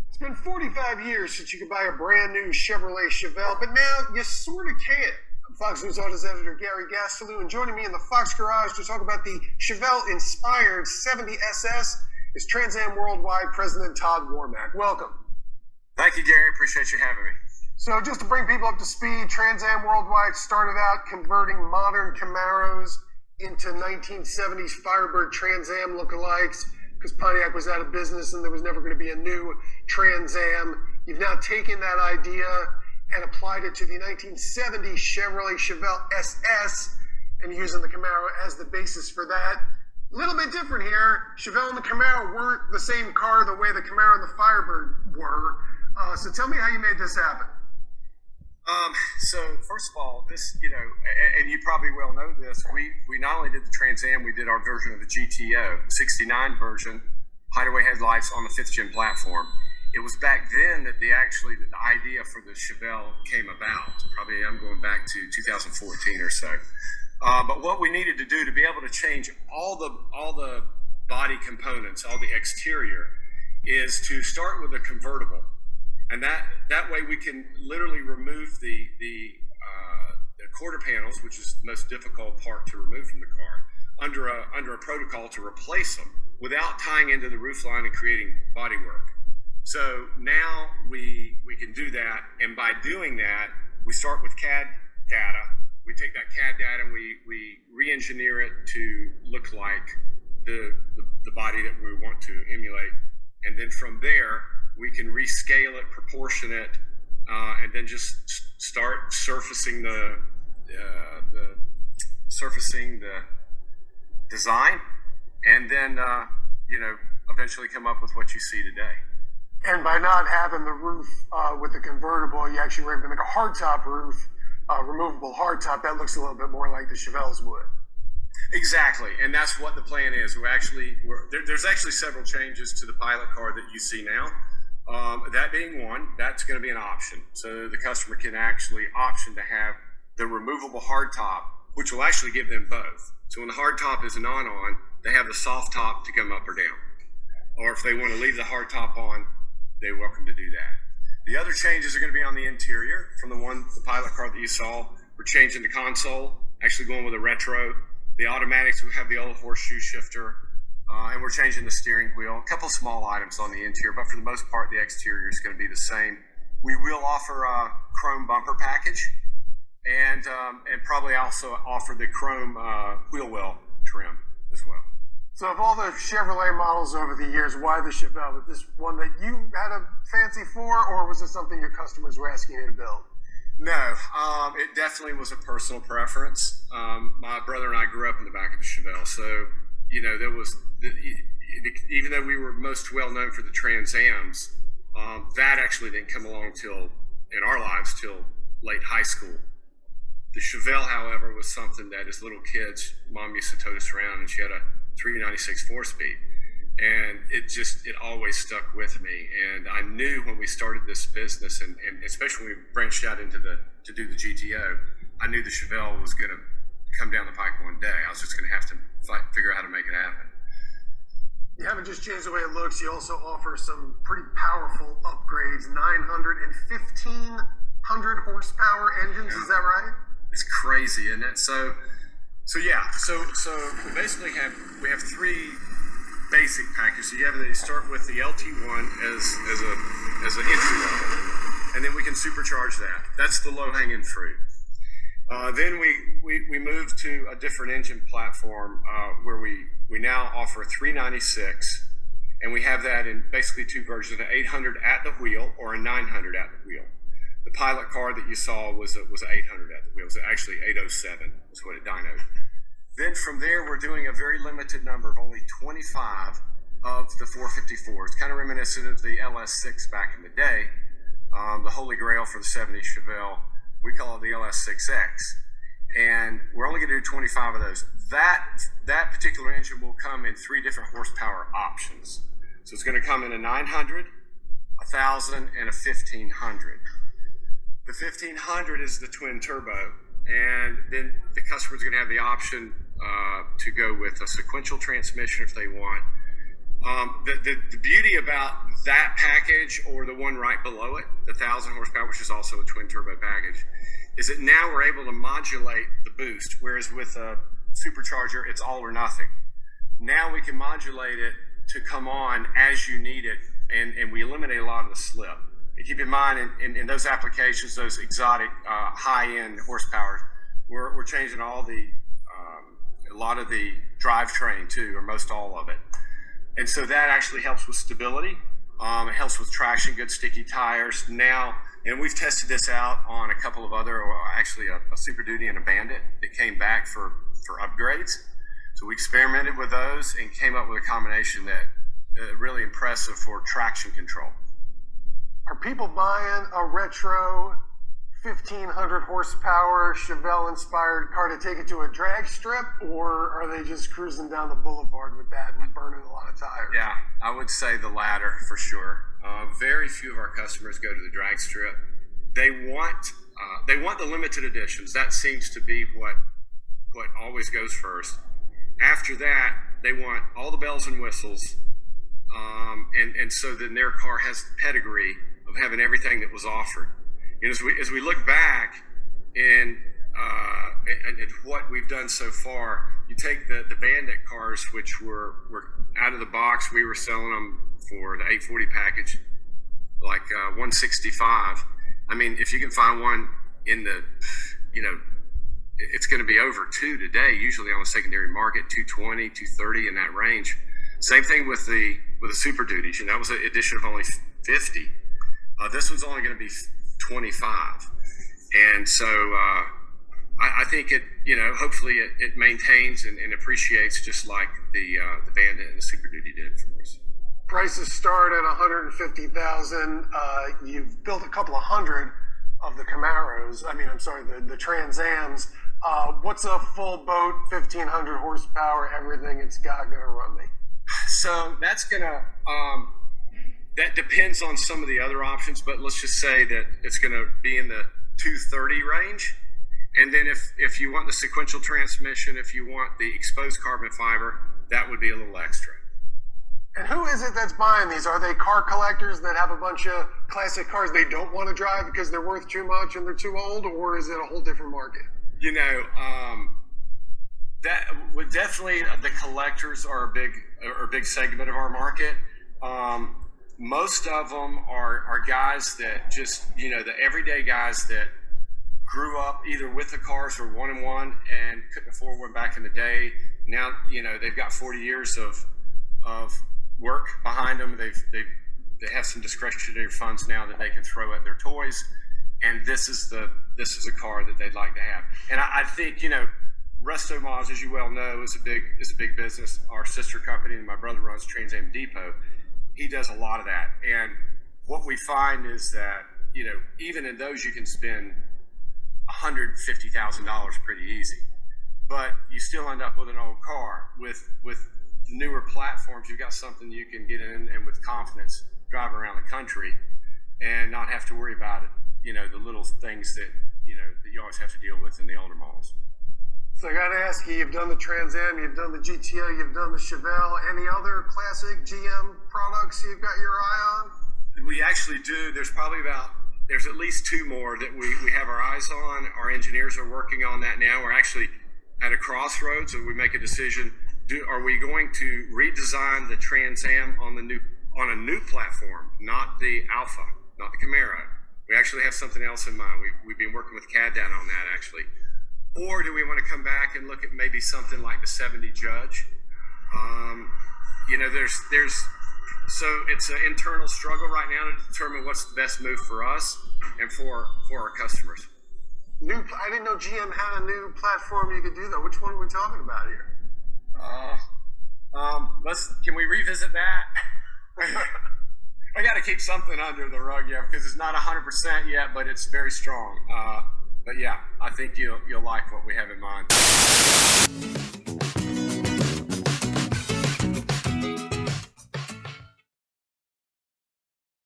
It's been 45 years since you could buy a brand new Chevrolet Chevelle, but now you sort of can. I'm Fox News Autos editor Gary Gastelou, and joining me in the Fox Garage to talk about the Chevelle-inspired 70 SS is Trans Am Worldwide President Todd Warmack. Welcome. Thank you, Gary. Appreciate you having me. So just to bring people up to speed, Trans Am Worldwide started out converting modern Camaros into 1970s Firebird Trans Am lookalikes because Pontiac was out of business and there was never going to be a new Trans Am. You've now taken that idea and applied it to the 1970 Chevrolet Chevelle SS and using the Camaro as the basis for that. A little bit different here. Chevelle and the Camaro weren't the same car the way the Camaro and the Firebird were. So tell me how you made this happen. So first of all, this, and you probably well know this, we not only did the Trans Am, we did our version of the GTO, 69 version, hideaway headlights on the 5th gen platform. It was back then that the idea for the Chevelle came about. Probably I'm going back to 2014 or so. But what we needed to do to be able to change all the body components, all the exterior, is to start with a convertible. And that way we can literally remove the quarter panels, which is the most difficult part to remove from the car, under a protocol to replace them without tying into the roofline and creating bodywork. So now we can do that, and by doing that, we start with CAD data. We take that CAD data and we re-engineer it to look like the body that we want to emulate, and then from there we can rescale it, proportion it, and then just start surfacing the design, and then eventually come up with what you see today. And by not having the roof with the convertible, you actually were able to make a hardtop roof, removable hardtop that looks a little bit more like the Chevelles would. Exactly, and that's what the plan is. There's actually several changes to the pilot car that you see now. That being one, that's going to be an option. So the customer can actually option to have the removable hardtop, which will actually give them both. So when the hardtop is on, they have the soft top to come up or down. Or if they want to leave the hardtop on, they're welcome to do that. The other changes are going to be on the interior. From the pilot car that you saw, we're changing the console, actually going with a retro. The automatics, we have the old horseshoe shifter. And we're changing the steering wheel. A couple small items on the interior, but for the most part, the exterior is going to be the same. We will offer a chrome bumper package, and probably also offer the chrome wheel well trim as well. So of all the Chevrolet models over the years, why the Chevelle? Was this one that you had a fancy for, or was it something your customers were asking you to build? No, it definitely was a personal preference. My brother and I grew up in the back of a Chevelle, so there was, even though we were most well known for the Trans Ams, that actually didn't come along in our lives till late high school. The Chevelle, however, was something that as little kids, Mom used to tote us around, and she had a 396 4-speed, and it always stuck with me. And I knew when we started this business, and especially when we branched out to do the GTO, I knew the Chevelle was going to come down the pike one day. I was just going to have to figure out how to make it happen. You haven't just changed the way it looks, you also offer some pretty powerful upgrades, 900 and 1,500 horsepower engines, is that right? It's crazy, isn't it? So we basically have three basic packages. You start with the LT1 as an entry level, and then we can supercharge that. That's the low-hanging fruit. Then we move to a different engine platform where we now offer a 396, and we have that in basically two versions, an 800 at the wheel or a 900 at the wheel. The pilot car that you saw was 800 at the wheel. It was actually 807 is what it dynoed. Then from there, we're doing a very limited number of only 25 of the 454s, kind of reminiscent of the LS6 back in the day, the holy grail for the 70s Chevelle. We call it the LS6X, and we're only going to do 25 of those. That particular engine will come in 3 different horsepower options. So it's going to come in a 900, 1,000, and a 1,500. The 1,500 is the twin turbo, and then the customer's going to have the option to go with a sequential transmission if they want, The beauty about that package, or the one right below it, the 1,000 horsepower, which is also a twin turbo package, is that now we're able to modulate the boost, whereas with a supercharger, it's all or nothing. Now we can modulate it to come on as you need it, and we eliminate a lot of the slip. And keep in mind, in those applications, those exotic high-end horsepower, we're changing all the a lot of the drivetrain too, or most all of it. And so that actually helps with stability. It helps with traction, good sticky tires. Now, and we've tested this out on a couple of other, or actually a Super Duty and a Bandit that came back for upgrades. So we experimented with those and came up with a combination that really impressive for traction control. Are people buying a retro 1,500 horsepower Chevelle inspired car to take it to a drag strip, or are they just cruising down the boulevard with that and burning a lot of tires? Yeah, I would say the latter for sure. Very few of our customers go to the drag strip. They want the limited editions. That seems to be what always goes first. After that, they want all the bells and whistles, and so then their car has the pedigree of having everything that was offered. And as we look back and what we've done so far, you take the Bandit cars, which were out of the box, we were selling them for the 840 package, like 165. I mean, if you can find one in the, it's going to be over $2 today, usually on the secondary market, 220, 230 in that range. Same thing with the Super Duties, and that was an edition of only 50. This one's only going to be 25, and so I think it, hopefully it maintains and appreciates just like the Bandit and the Super Duty did for us. Prices start at $150,000. You've built a couple of hundred of the Camaros. The Trans Ams. What's a full boat, 1,500 horsepower, everything it's got, gonna run me? So that's gonna. That depends on some of the other options, but let's just say that it's going to be in the 230 range. And then if you want the sequential transmission, if you want the exposed carbon fiber, that would be a little extra. And who is it that's buying these? Are they car collectors that have a bunch of classic cars they don't want to drive because they're worth too much and they're too old, or is it a whole different market? That would definitely, the collectors are a big segment of our market. Most of them are guys that just, the everyday guys that grew up either with the cars or one-in-one and couldn't afford one back in the day. Now, they've got 40 years of work behind them. They have some discretionary funds now that they can throw at their toys. And this is a car that they'd like to have. And I think, Resto Mods, as you well know, is a big business. Our sister company, and my brother runs Trans Am Depot. He does a lot of that, and what we find is that even in those you can spend $150,000 pretty easy, but you still end up with an old car. With newer platforms, you've got something you can get in and with confidence drive around the country and not have to worry about it. The little things that that you always have to deal with in the older models. So I got to ask you, you've done the Trans Am, you've done the GTO, you've done the Chevelle. Any other classic GM products you've got your eye on? We actually do. There's at least two more that we have our eyes on. Our engineers are working on that now. We're actually at a crossroads, and we make a decision. Are we going to redesign the Trans Am on a new platform, not the Alpha, not the Camaro? We actually have something else in mind. We've been working with CAD data on that, actually. Or do we want to come back and look at maybe something like the 70 Judge? So it's an internal struggle right now to determine what's the best move for us and for our customers. I didn't know GM had a new platform you could do that. Which one are we talking about here? Can we revisit that? I got to keep something under the rug, because it's not 100% yet, but it's very strong. But yeah, I think you'll like what we have in mind.